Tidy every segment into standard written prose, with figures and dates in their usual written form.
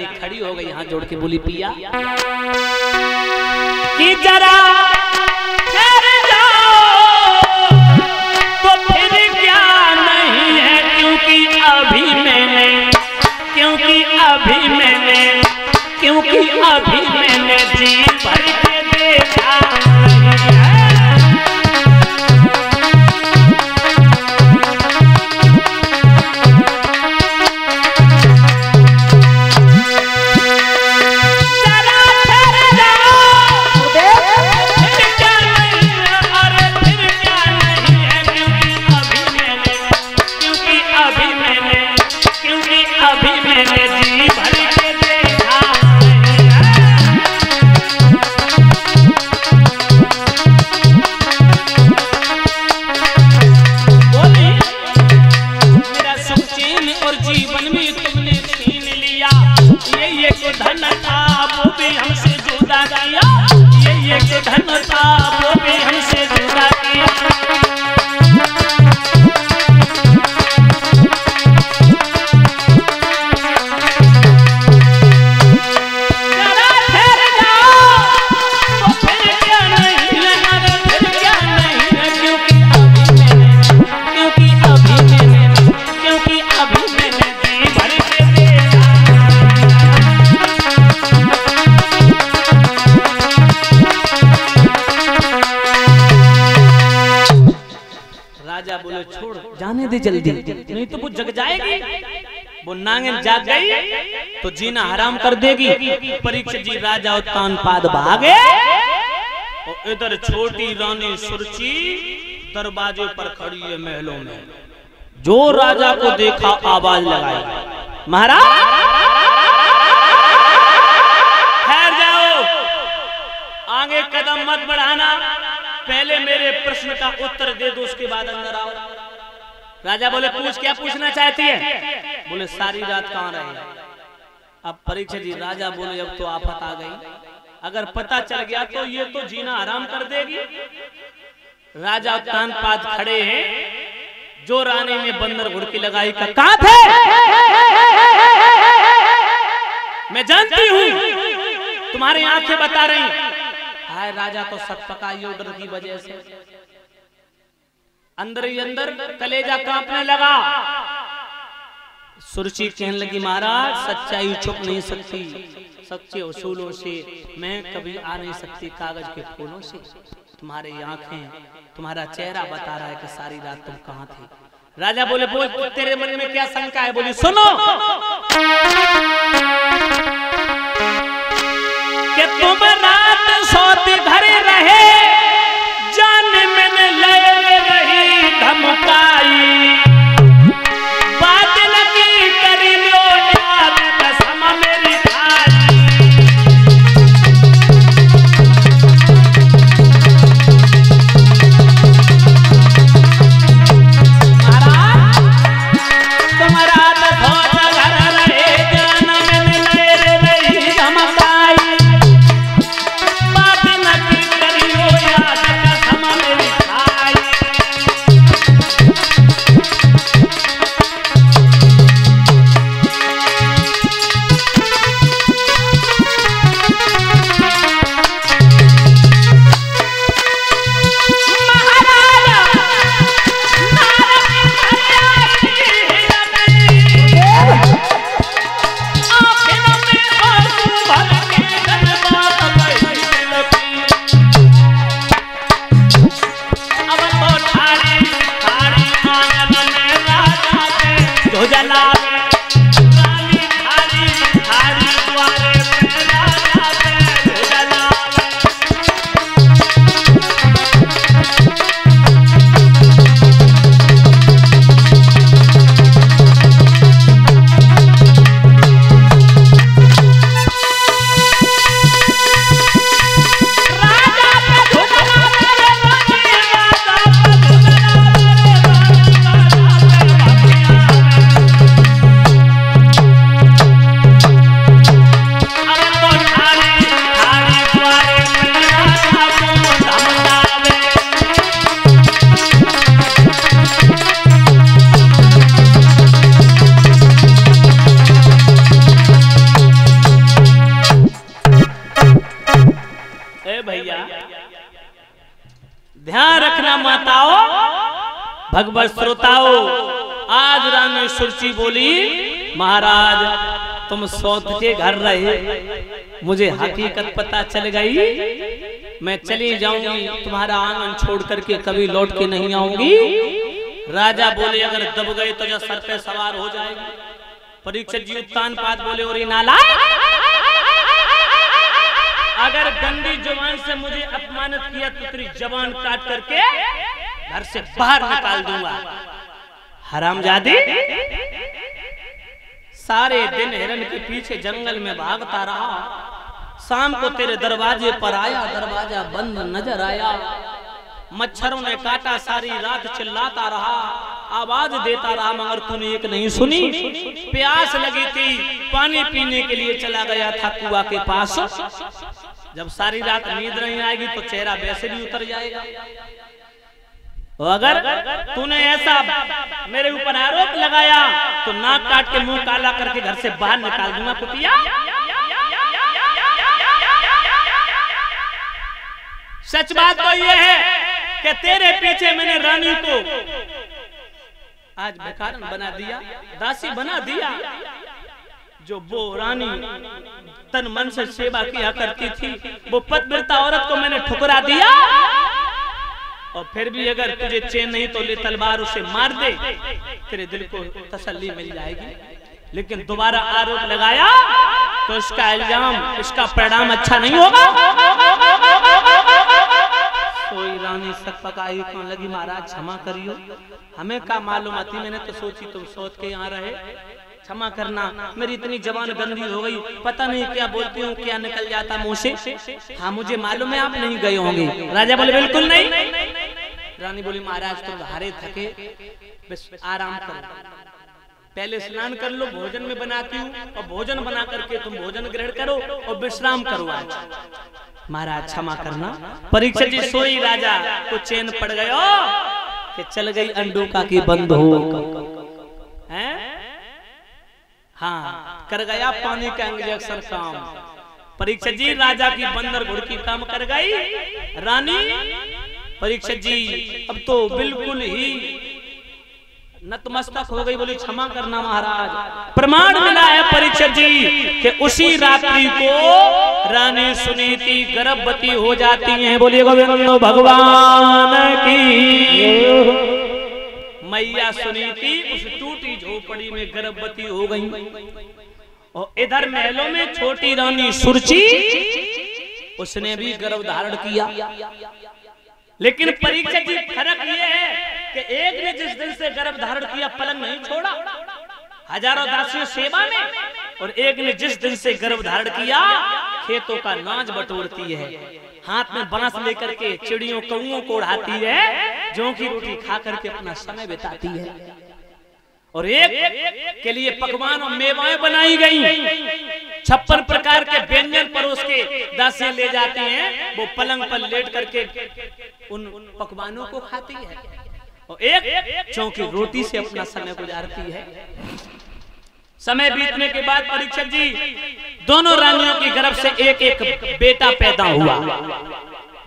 रानी खड़ी हो गई, हाथ जोड़ के बोली पिया कि जरा ठहर जाओ तो फिर क्या नहीं है, क्योंकि अभी मैंने जी भर के देखा जाने दे जल्दी, नहीं तो वो जग जाएगी। वो नांगन जाग गई तो जीना हराम कर देगी। परीक्षित जी राजा उत्तानपाद भागे और इधर छोटी रानी सुरची दरवाजे पर खड़ी है महलों में। जो राजा को देखा आवाज लगाई, महाराज ठहर जाओ, आगे कदम मत बढ़ाना, पहले मेरे प्रश्न का उत्तर दे दो, उसके बाद अंदर आओ। राजा बोले पूछ, क्या पूछना चाहती है? बोले सारी रात कहाँ रहे? अब परीक्षित जी राजा बोले अब तो आफत आ गई, अगर पता चल गया तो ये तो जीना आराम कर देगी। राजा उत्तानपाद खड़े हैं, जो रानी ने बंदर घुड़की लगाई का कहाँ थे? मैं जानती हूँ तुम्हारी आंखें बता रही। हाय राजा तो सटपकाई डर की वजह से, अंदर ही अंदर कलेजा कांपने लगा। सुरची कहने लगी महाराज सच्चाई छुप नहीं सकती, सच्चे उसूलों से मैं कभी आ नहीं सकती, कागज के फूलों से। तुम्हारी आंखें, तुम्हारा चेहरा बता रहा है कि सारी रात तुम कहाँ थे। राजा बोले बोल तेरे मन में क्या शंका है? बोली सुनो कि तुम रात सोते घरे रहे, जान मैंने ले रही धमकाई, बात लगी करी लो याद कसम मेरी खाई। महाराज तुम रात सोते घर रहे, जान मैंने ध्यान रखना माताओं, भगवत श्रोताओ, आज रानी सुरची बोली महाराज तुम सौत के घर रहे, मुझे हकीकत पता चल गई, मैं चली जाऊंगी, तुम्हारा आंगन छोड़ करके कभी लौट के नहीं आऊंगी। राजा बोले अगर दब गए तो जो सर पे सवार हो जाएगी। परीक्षित जी उत्तान पात बोले और नाला, अगर गंदी जुबान से मुझे अपमानित किया तो तेरी जबान काट करके घर से बाहर निकाल दूंगा। हरामजादी सारे दिन हिरन के पीछे जंगल में भागता रहा, शाम को तेरे दरवाजे पर आया, दरवाजा बंद नजर आया, मच्छरों ने काटा, सारी रात चिल्लाता रहा, आवाज देता रहा, मगर तूने एक नहीं सुनी। प्यास लगी थी, पानी पीने के लिए चला गया था कुआं के पास। जब सारी रात नींद नहीं आएगी तो चेहरा वैसे भी उतर जाएगा। अगर तूने ऐसा मेरे ऊपर आरोप लगाया तो नाक काट के मुंह काला करके घर से बाहर निकाल दूंगा कुतिया। सच बात तो यह है कि तेरे पीछे मैंने रानी को आज बेकारन बना दिया, दासी बना दिया। जो वो रानी तन मन से सेवा किया करती थी, वो पतिव्रता औरत को मैंने ठुकरा दिया। और फिर भी अगर तुझे चैन नहीं तो ले तलवार उसे मार दे, तेरे दिल को तसल्ली मिल जाएगी। लेकिन दोबारा आरोप लगाया तो इसका इल्जाम, इसका परिणाम अच्छा नहीं होगा। कोई रानी सक पकाई कौन लगी, महाराज क्षमा करियो, हमें का मालूम आती, मैंने तो सोची तुम सोच के यहाँ रहे, क्षमा करना, मेरी इतनी जबान गंदी हो गई, पता नहीं क्या बोलती हूँ क्या निकल जाता मुंह से। हाँ मुझे मालूम है आप नहीं गए होंगे। राजा बोले बिल्कुल नहीं। रानी बोली महाराज तुम हारे थके, बस आराम करो, पहले स्नान कर लो, भोजन में बनाती हूँ, और भोजन बना करके तुम भोजन ग्रहण करो और विश्राम करो आज। महाराज क्षमा करना। परीक्षित जी सोई, राजा को चैन पड़ गयो कि चल गई अंडों का की बंद हो हैं। हाँ कर गया पानी का इंजेक्शन काम। परीक्षित जी राजा की बंदर घुड़की काम कर गई। रानी परीक्षित जी अब तो बिल्कुल ही नतमस्तक हो गई, बोली क्षमा करना महाराज। प्रमाण मिला है परीक्षित जी कि उसी रात्रि को रानी सुनीति गर्भवती हो जाती हैं। बोलिए गोविंद भगवान की। मैया सुनीति उस टूटी झोपड़ी में गर्भवती हो गई। और इधर महलों में छोटी रानी सुरची, उसने भी गर्भ धारण किया। लेकिन परीक्षित जी फर्क यह है कि एक ने जिस दिन से गर्भ धारण किया पलंग नहीं छोड़ा, हजारों दासियों सेवा में, और एक ने जिस दिन से गर्भ धारण किया खेतों का नाज बटोरती है, हाथ में बांस लेकर के चिड़ियों कौओं को उड़ाती है, जौ की रोटी खा करके अपना समय बिताती है। और एक के लिए पकवान और मेवाएं बनाई गई, 56 प्रकार के व्यंजन परोस के दासियां ले जाती हैं, वो पलंग पर लेट करके उन पकवानों को खाती है, और एक चौकी रोटी से अपना समय गुजारती है। समय बीतने के बाद परीक्षित जी दोनों रानियों की गर्भ से एक एक बेटा पैदा हुआ।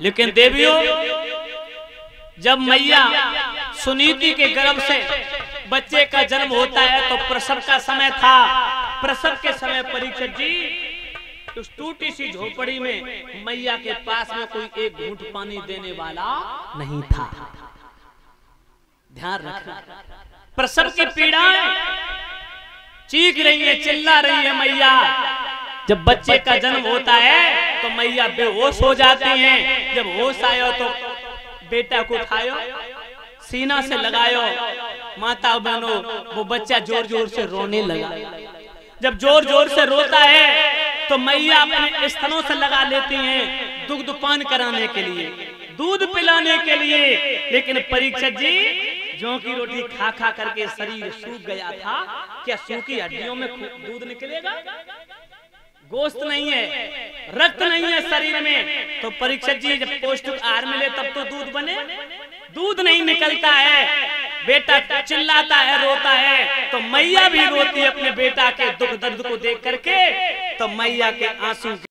लेकिन देवियों, जब मैया सुनीति के गर्भ से बच्चे का जन्म होता है तो प्रसव का समय था। प्रसव के समय परीक्षित जी उस टूटी सी झोपड़ी में मैया के पास में कोई एक घूंट पानी देने वाला नहीं था। ध्यान रखना, प्रसव की पीड़ाएं, चीख रही है, चिल्ला रही है मैया। जब बच्चे का जन्म होता है तो मैया बेहोश हो जाती हैं। जब होश आयो तो बेटा को उठायो, सीना से लगायो, माता बहनों वो बच्चा जोर जोर से रोने लगा। जब जोर जोर से रोता है तो मैया अपने स्तनों से लगा लेती हैं दुग्ध पान कराने के लिए, दूध पिलाने के लिए। लेकिन परीक्षित जी जौ की रोटी खा खा करके शरीर सूख गया था, क्या सूखी हड्डियों में दूध निकलेगा? गोश्त नहीं है, रक्त नहीं है शरीर में, तो परीक्षित जी जब पौष्टिक आहार मिले तब तो दूध बने, दूध नहीं निकलता है। बेटा चिल्लाता है, रोता है, तो मैया भी रोती है अपने बेटा के दुख दर्द को देख करके। तो मैया के आंसू